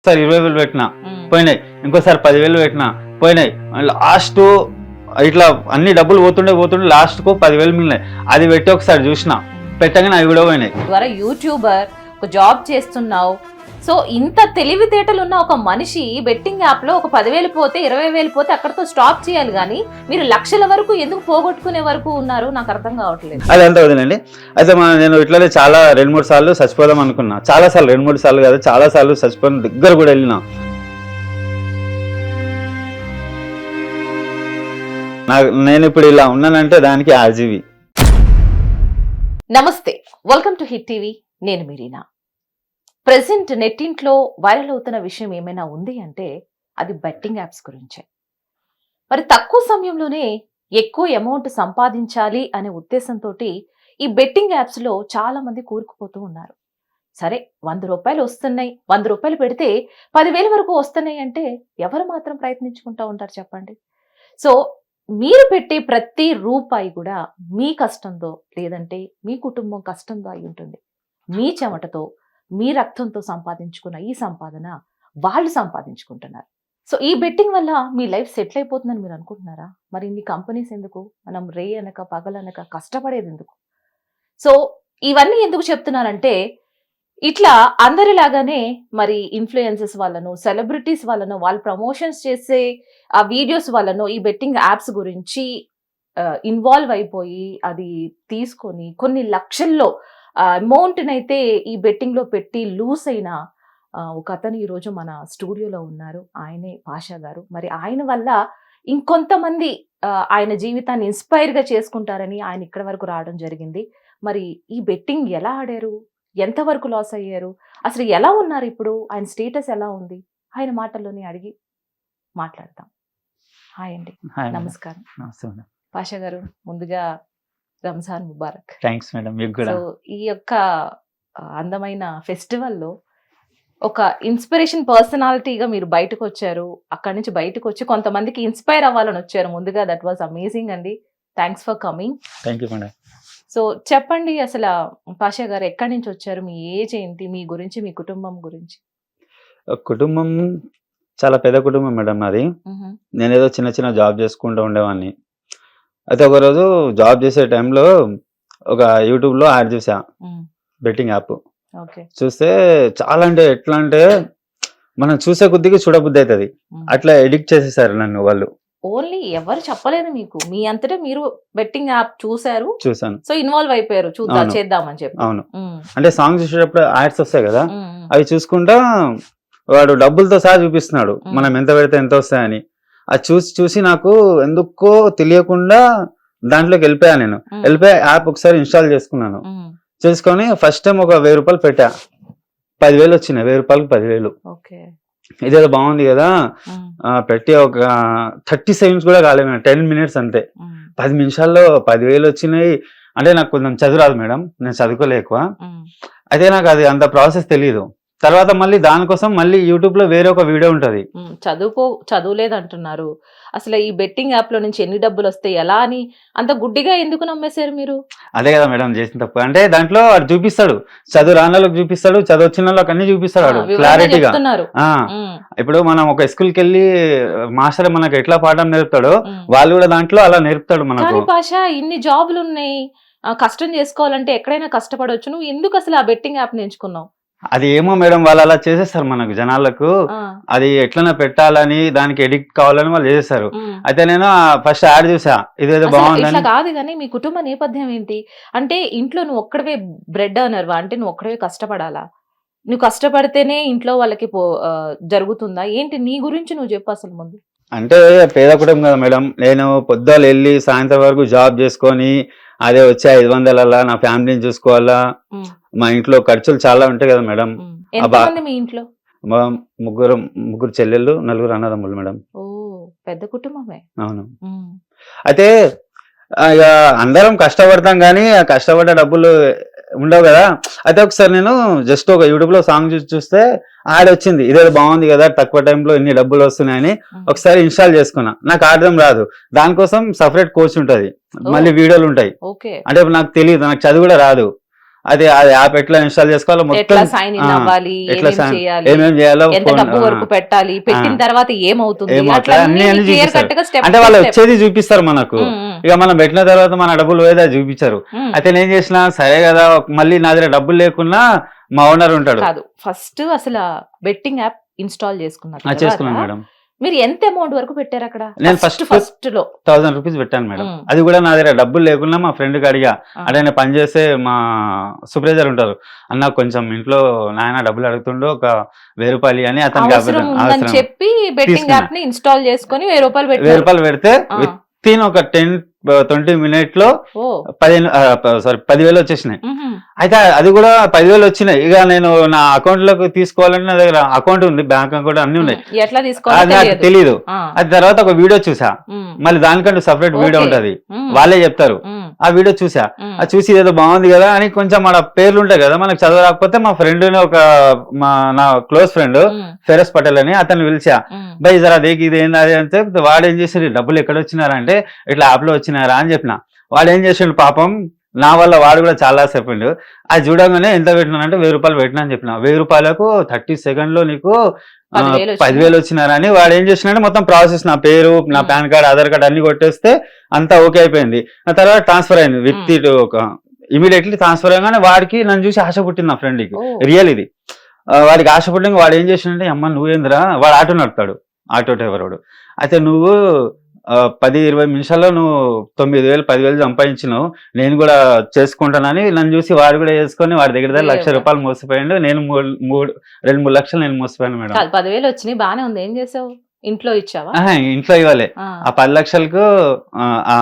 Sir 20,000 పెట్టినా పోయినాయి, ఇంకోసారి 10,000 పెట్టినా పోయినాయి, లాస్ట్ ఇట్లా అన్ని డబ్బులు పోతుండే లాస్ట్ కు 10,000 మిగిలినాయి. అది పెట్టి ఒకసారి చూసిన పెట్టగానే అవి కూడా పోయినాయి. ద్వారా యూట్యూబర్, ఒక జాబ్ చేస్తున్నావు, సో ఇంత తెలివితేటలు ఉన్న ఒక మనిషి బెట్టింగ్ యాప్ లో ఒక 10,000 పోతే 20,000 పోతే అక్కడతో స్టాప్ చేయాలి, కానీ మీరు లక్షల వరకు ఎందుకు పోగొట్టుకునే వరకు ఉన్నారు నాకు అర్థం కావట్లేదు. అది అంత వదిలేండి. అయితే నేను ఇట్లనే చాలా 2-3 సార్లు చచ్చిపోదాం అనుకున్నా, చాలా సార్లు 2-3 సార్లు కాదు, చాలా సార్లు చచ్చిపోయిన దగ్గర కూడా వెళ్ళినా. నేను ఇప్పుడు ఇలా ఉన్నానంటే దానికి ఆర్జీవి. నమస్తే, వెల్కమ్ టు హిట్ టీవీ. నేను మీరీనా. ప్రెసెంట్ నెట్టింట్లో వైరల్ అవుతున్న విషయం ఏమైనా ఉంది అంటే అది బెట్టింగ్ యాప్స్ గురించే. మరి తక్కువ సమయంలోనే ఎక్కువ అమౌంట్ సంపాదించాలి అనే ఉద్దేశంతో ఈ బెట్టింగ్ యాప్స్ లో చాలా మంది కూరుకుపోతూ ఉన్నారు. సరే, 100 రూపాయలు వస్తున్నాయి, 100 రూపాయలు పెడితే 10,000 వరకు వస్తున్నాయి అంటే ఎవరు మాత్రం ప్రయత్నించుకుంటూ ఉంటారు చెప్పండి. సో మీరు పెట్టే ప్రతి రూపాయి కూడా మీ కష్టంతో లేదంటే మీ కుటుంబం కష్టంతో అయి ఉంటుంది. మీ చెమటతో మీ రక్తంతో సంపాదించుకున్న ఈ సంపాదన వాళ్ళు సంపాదించుకుంటున్నారు. సో ఈ బెట్టింగ్ వల్ల మీ లైఫ్ సెటిల్ అయిపోతుందని మీరు అనుకుంటున్నారా? మరి ఇన్ని కంపెనీస్ ఎందుకు? మనం రే అనక పగలనక కష్టపడేది ఎందుకు? సో ఇవన్నీ ఎందుకు చెప్తున్నారంటే, ఇట్లా అందరిలాగానే మరి ఇన్ఫ్లుయెన్సెస్ వాళ్ళను, సెలబ్రిటీస్ వాళ్ళను, వాళ్ళు ప్రమోషన్స్ చేసే ఆ వీడియోస్ వాళ్ళను ఈ బెట్టింగ్ యాప్స్ గురించి ఇన్వాల్వ్ అయిపోయి అది తీసుకొని కొన్ని లక్షల్లో అమౌంట్నైతే ఈ బెట్టింగ్ లో పెట్టి లూస్ అయిన ఒక అతను ఈరోజు మన స్టూడియోలో ఉన్నారు. ఆయనే పాషా గారు. మరి ఆయన వల్ల ఇంకొంతమంది ఆయన జీవితాన్ని ఇన్స్పైర్ గా చేసుకుంటారని ఆయన ఇక్కడ వరకు రావడం జరిగింది. మరి ఈ బెట్టింగ్ ఎలా ఆడారు, ఎంతవరకు లాస్ అయ్యారు, అసలు ఎలా ఉన్నారు ఇప్పుడు, ఆయన స్టేటస్ ఎలా ఉంది, ఆయన మాటల్లోనే అడిగి మాట్లాడతాం. హాయ్ అండి, నమస్కారం. పాషా గారు, ముందుగా రంజాన్ ముబారక్. థాంక్స్ మేడం, మీకు కూడా. సో ఈ యొక్క అందమైన ఫెస్టివల్లో ఒక ఇన్స్పిరేషన్ పర్సనాలిటీగా మీరు బయటకు వచ్చారు. అక్కడి నుంచి బయటకు వచ్చి కొంతమందికి ఇన్స్పైర్ అవ్వాలని వచ్చారు. ముందుగా దట్ వాజ్ అమేజింగ్ అండి. Thanks for coming. Thank you madam. So చెప్పండి, అసలు పాషా గారు ఎక్కడి నుంచి వచ్చారు, మీ ఏజ్ ఏంటి, మీ గురించి, మీ కుటుంబం గురించి. కుటుంబం చాలా పెద్ద కుటుంబం మేడం నాది. నేనేదో చిన్న చిన్న జాబ్ చేసుకుంటూ ఉండేవాడిని. అయితే ఒకరోజు జాబ్ చేసే టైంలో ఒక యూట్యూబ్ లో యాడ్ చూసా, బెట్టింగ్ యాప్. చూస్తే చాలా అంటే ఎట్లా అంటే మనం చూసే కొద్దిగా చూడబుద్ధి అవుతుంది, అట్లా ఎడిక్ట్ చేసేసారు నన్ను వాళ్ళు. ఓన్లీ ఎవరు చెప్పలేదు మీకు, మీ అంతటా మీరు బెట్టింగ్ యాప్ చూసాను, సో ఇన్వాల్వ్ అయిపోయారు, చూద్దాం చేద్దామని చెప్పి. అవును, అంటే సాంగ్ చూసేటప్పుడు యాడ్స్ వస్తాయి కదా, అవి చూసుకుంటా వాడు డబ్బులతో సహా చూపిస్తున్నాడు మనం ఎంత పెడితే ఎంత వస్తాయని. అది చూసి నాకు ఎందుకో తెలియకుండా దాంట్లోకి వెళ్ళిపోయా. నేను వెళ్ళిపోయి యాప్ ఒకసారి ఇన్స్టాల్ చేసుకున్నాను. చేసుకొని ఫస్ట్ టైం ఒక 1,000 రూపాయలు పెట్టా, 10,000 వచ్చినాయి. 1,000 రూపాయలకు 10,000. ఇదేదో బాగుంది కదా పెట్టి ఒక 30 సెకండ్స్ కూడా కాలేదు, 10 మినిట్స్ అంతే, 10 నిమిషాల్లో 10,000 వచ్చినాయి. అంటే నాకు కొంచెం చదువు రాదు మేడం, నేను చదువుకోలే ఎక్కువ. అయితే నాకు అది అంత ప్రాసెస్ తెలియదు. తర్వాత మళ్ళీ దానికోసం మళ్ళీ యూట్యూబ్ లో వేరే ఒక వీడియో ఉంటది. చదువులేదు అంటున్నారు, అసలు ఈ బెట్టింగ్ యాప్ లో నుంచి ఎన్ని డబ్బులు వస్తాయి ఎలా అని అంత గుడ్డిగా ఎందుకు నమ్మేశారు మీరు? అదే కదా మేడం చేసిన తప్పు. అంటే దాంట్లో వాడు చూపిస్తాడు, చదువు రాని వాళ్ళకి చూపిస్తాడు, చదువు వచ్చిన వాళ్ళకి అన్ని చూపిస్తాడు క్లారిటీగా. ఇప్పుడు మనం ఒక స్కూల్కి వెళ్ళి మాస్టర్ మనకు ఎట్లా పాఠం నేర్పుతాడో వాళ్ళు కూడా దాంట్లో అలా నేర్పుతాడు మనకు. పాషా, ఇన్ని జాబులు ఉన్నాయి, కష్టం చేసుకోవాలంటే ఎక్కడైనా కష్టపడవచ్చు, నువ్వు ఎందుకు అసలు ఆ బెట్టింగ్ యాప్ ఎంచుకున్నావు? అది ఏమో మేడం, వాళ్ళు అలా చేసేస్తారు మనకు, జనాలకు అది ఎట్లన్నా పెట్టాలని, దానికి ఎడిక్ట్ కావాలని వాళ్ళు చేసేస్తారు. అయితే నేను ఫస్ట్ యాడ్ చూసా, ఇదేదో బాగుంది కాదు. కానీ మీ కుటుంబ నేపథ్యం ఏంటి అంటే, ఇంట్లో నువ్వు ఒక్కడవే బ్రెడ్ అన్నర్వా, అంటే నువ్వు ఒక్కడవే కష్టపడాలా, నువ్వు కష్టపడితేనే ఇంట్లో వాళ్ళకి జరుగుతుందా ఏంటి? నీ గురించి నువ్వు చెప్పు అసలు ముందు. అంటే పేద కుటుంబం కదా మేడం, నేను పొద్దులు వెళ్ళి సాయంత్రం వరకు జాబ్ చేసుకొని అదే వచ్చే 500 నా ఫ్యామిలీని చూసుకోవాలా, మా ఇంట్లో ఖర్చులు చాలా ఉంటాయి కదా మేడం. మీ ఇంట్లో ముగ్గురు చెల్లెళ్ళు, 4 అన్నదమ్ములు మేడం. పెద్ద కుటుంబమే. అవును. అయితే ఇక అందరం కష్టపడతాం కానీ ఆ కష్టపడ్డ డబ్బులు ఉండవు కదా. అయితే ఒకసారి నేను జస్ట్ ఒక యూట్యూబ్ లో సాంగ్ చూస్తే యాడ్ వచ్చింది, ఇదేదో బాగుంది కదా, తక్కువ టైంలో ఇన్ని డబ్బులు వస్తున్నాయని ఒకసారి ఇన్స్టాల్ చేసుకున్నా. నాకు ఆడడం రాదు, దానికోసం సపరేట్ కోర్స్ ఉంటది, మళ్ళీ వీడియోలు ఉంటాయి. అంటే నాకు తెలియదు, నాకు చదువు కూడా రాదు. అది యాప్ ఎట్లా ఇన్స్టాల్ చేసుకోవాలో ఎట్లా మొత్తం సైన్ ఇన్ అవ్వాలి, ఎట్లా ఏమేం చేయాలి, ఏమేమి చేయాలో ఎంత డబ్బు వరకు పెట్టాలి, పెట్టిన తర్వాత ఏమవుతుంది, అట్లా అన్ని క్లియర్ చూపిస్తారు. కట్ గా స్టెప్ అంటే వాళ్ళు వచ్చేది చూపిస్తారు మనకు, ఇక మనం పెట్టిన తర్వాత మన డబ్బులు పోయేదా చూపించారు. అయితే నేను చేసిన సరే కదా, మళ్ళీ నా దగ్గర డబ్బులు లేకున్నా మా ఓనర్ ఉంటాడు. కాదు, ఫస్ట్ అసలు బెట్టింగ్ యాప్ ఇన్స్టాల్ చేసుకున్నాను చేసుకున్నాను మేడం. మీరు ఎంత అమౌంట్ వరకు పెట్టారు అక్కడ? నేను ఫస్ట్ లో 1000 రూపీస్ పెట్టాను మేడం. అది కూడా నా దగ్గర డబ్బులు లేకున్నా మా ఫ్రెండ్ కి అడిగా, అంటే నేను పనిచేసే మా సూపర్వైజర్ ఉంటారు, అన్న కొంచెం ఇంట్లో నాయన డబ్బులు అడుగుతుండో ఒక 1000 రూపాయలు అని అతనికి చెప్పి బెట్టింగ్ యాప్ ని ఇన్స్టాల్ చేసుకుని 1000 రూపాయలు 1000 రూపాయలు పెడితే విత్ ఇన్ ఒక 10-20 మినిట్ లో 10,000 వచ్చేసినాయి. అయితే అది కూడా 10,000 వచ్చినాయి. ఇక నేను నా అకౌంట్ లోకి తీసుకోవాలంటే నా దగ్గర అకౌంట్ ఉంది, బ్యాంక్ అకౌంట్ అన్ని ఉన్నాయి, ఎట్లా అది నాకు తెలియదు. అది తర్వాత ఒక వీడియో చూసా, మళ్ళీ దానికంటూ సపరేట్ వీడియో ఉంటది, వాళ్ళే చెప్తారు. ఆ వీడియో చూసా, అది చూసి ఏదో బాగుంది కదా అని కొంచెం మన పేర్లు ఉంటాయి కదా, మనకు చదువు రాకపోతే మా ఫ్రెండ్ నా క్లోజ్ ఫ్రెండ్ ఫెరస్ పటేల్ అని అతను పిలిచా, బై జరా దేకి ఇది ఏంది అది అంటే, వాడు ఏం చేసాడు, డబ్బులు ఎక్కడ వచ్చినారా అంటే ఇట్లా యాప్ లో వచ్చినారా అని చెప్పిన. వాడు ఏం చేసిండు పాపం, నా వల్ల వాడు కూడా చాలా చెప్పిండు. అది చూడగానే ఎంత పెట్టినానంటే 1000 రూపాయలు పెట్టినా అని చెప్పిన. 1000 రూపాయలకు 30 సెకండ్ లో నీకు 10,000 వచ్చినారా అని వాడు ఏం చేసినాడంటే మొత్తం ప్రాసెస్, నా పేరు, నా పాన్ కార్డ్, ఆధార్ కార్డ్ అన్ని కొట్టేస్తే అంతా ఓకే అయిపోయింది. ఆ తర్వాత ట్రాన్స్ఫర్ అయింది, విత్ ఒక ఇమీడియట్లీ ట్రాన్స్ఫర్ అయ్యగానే వాడికి నన్ను చూసి ఆశ పుట్టింది, నా ఫ్రెండ్ కి రియల్ ఇది. వాడికి ఆశ పుట్టిన వాడు ఏం చేసినంటే, అమ్మ నువ్వేంద్రా, వాడు ఆటో నడుపుతాడు, ఆటో డ్రైవర్ వాడు. అయితే నువ్వు 10-20 నిమిషాల్లో నువ్వు 9,000-10,000 సంపాదించినావు, నేను కూడా చేసుకుంటానని నన్ను చూసి వాడు కూడా చేసుకొని వాడి దగ్గర ₹1,00,000 మోసపోయాడు. నేను 2-3 లక్షలు నేను మోసపోయాను మేడం. 10,000 వచ్చినాయి, బానే ఉంది. ఏం చేసావు? ఇంట్లో ఇచ్చావా? ఇంట్లో ఇవ్వాలి. ఆ 10 లక్షలకు ఆ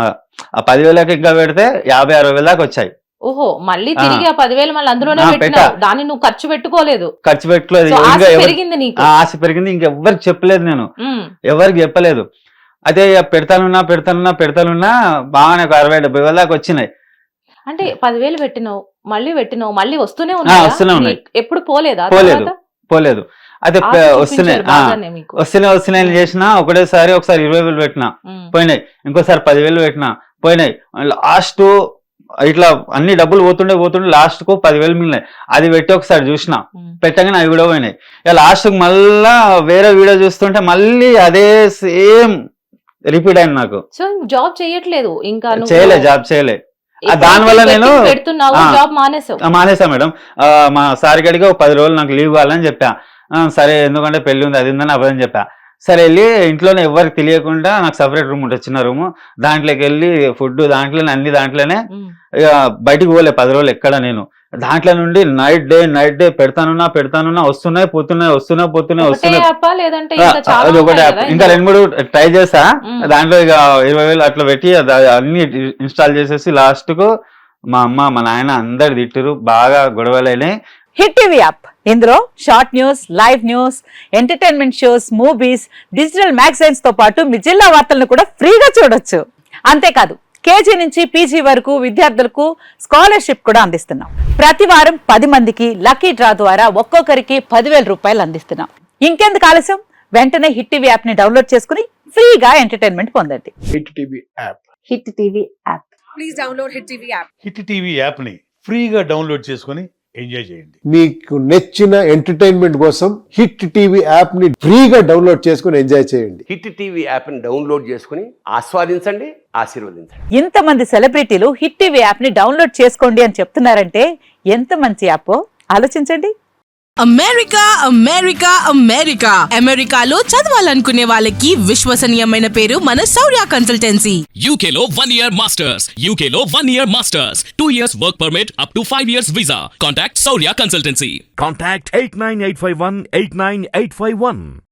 10,000కి ఇంకా పెడితే 50-60 దాకా వచ్చాయి. ఓహో, మళ్ళీ తిరిగి ఆ 10,000 మళ్ళీ అందులోనే పెట్టావు, దాన్ని నువ్వు ఖర్చు పెట్టుకోలేదు. ఆశ పెరిగింది, ఇంకెవ్వరికి చెప్పలేదు, నేను ఎవరికి చెప్పలేదు. అయితే పెడతానున్నా బాగానే 60-70 దాకా వచ్చినాయి. అంటే 10,000 పెట్టినావు, మళ్ళీ వస్తూనే ఉన్నాయి. ఎప్పుడు పోలేదు. అయితే వస్తున్నాయి చేసిన, ఒకటేసారి ఒకసారి 20,000 పెట్టినా పోయినాయి, ఇంకోసారి 10,000 పెట్టినా పోయినాయి. లాస్ట్ ఇట్లా అన్ని డబ్బులు పోతుండే లాస్ట్ కు 10,000 మిగిలినాయి. అది పెట్టి ఒకసారి చూసిన, పెట్టగానే అవి కూడా పోయినాయి. ఇక లాస్ట్ కు మళ్ళా వేరే వీడియో చూస్తుంటే మళ్ళీ అదే సేమ్ రిపీట్ అయింది నాకు. సో జాబ్ చేయట్లేదు, ఇంకా జాబ్ చేయలే. దాని వల్ల నేను మానేసా మేడం. మా సార్ గడిగా 10 రోజులు నాకు లీవ్ కావాలని చెప్పా. సరే ఎందుకంటే పెళ్లి ఉంది, అది ఉందని అవ్వదని చెప్పా. సరే వెళ్ళి ఇంట్లోనే ఎవరికి తెలియకుండా నాకు సపరేట్ రూమ్ ఉంటుంది, చిన్న రూమ్, దాంట్లోకి వెళ్ళి ఫుడ్ దాంట్లోనే, అన్ని దాంట్లోనే. ఇక బయటికి పోలే 10 రోజులు ఎక్కడ. నేను దాంట్లో నుండి నైట్ డే పెడతానున్నా వస్తున్నాయి పోతున్నాయి. అది ఒకటే ఇంకా 2-3 ట్రై చేసా. దాంట్లో ఇక 20,000 అట్లా పెట్టి అన్ని ఇన్స్టాల్ చేసేసి లాస్ట్ కు మా అమ్మ మా నాయన అందరు తిట్టిరు, బాగా గొడవలైనాయి. హిట్ టీవీ యాప్, ఇందులో short news, live news, entertainment shows, movies, digital magazines తో పాటు మీ జిల్లా వార్తలను కూడా ఫ్రీగా చూడొచ్చు. అంతేకాదు కేజీ నుంచి పీజీ వరకు విద్యార్థులకు స్కాలర్షిప్ కూడా అందిస్తున్నాం. ప్రతి వారం 10 మందికి లక్కీ డ్రా ద్వారా ఒక్కొక్కరికి 10,000 రూపాయలు అందిస్తున్నాం. ఇంకెందుకు ఆలస్యం, వెంటనే హిట్ టీవీ యాప్ ని డౌన్లోడ్ చేసుకుని ఫ్రీగా ఎంటర్టైన్మెంట్ పొందండి. Hit TV app. Hit TV app. Please download hit TV app. Hit TV app ని ఫ్రీగా డౌన్లోడ్ చేసుకుని ఎంజాయ్ చేయండి. మీకు నచ్చిన ఎంటర్టైన్మెంట్ కోసం హిట్ టీవీ యాప్ ని ఫ్రీగా డౌన్లోడ్ చేసుకుని ఎంజాయ్ చేయండి. హిట్ టీవీ యాప్ ని డౌన్లోడ్ చేసుకుని ఆస్వాదించండి, ఆశీర్వదించండి. ఇంతమంది సెలబ్రిటీలు హిట్ టీవీ యాప్ ని డౌన్లోడ్ చేసుకోండి అని చెప్తున్నారంటే ఎంత మంచి యాప్ ఆలోచించండి. అమెరికాలో చదవాలనుకునే వాళ్ళకి విశ్వసనీయమైన పేరు మన శౌర్య కన్సల్టెన్సీ. UK లో 1 year masters, UK లో 1 year masters, 2 years work permit up to 5 years visa. Contact Saurya Consultancy. Contact 89851 89851.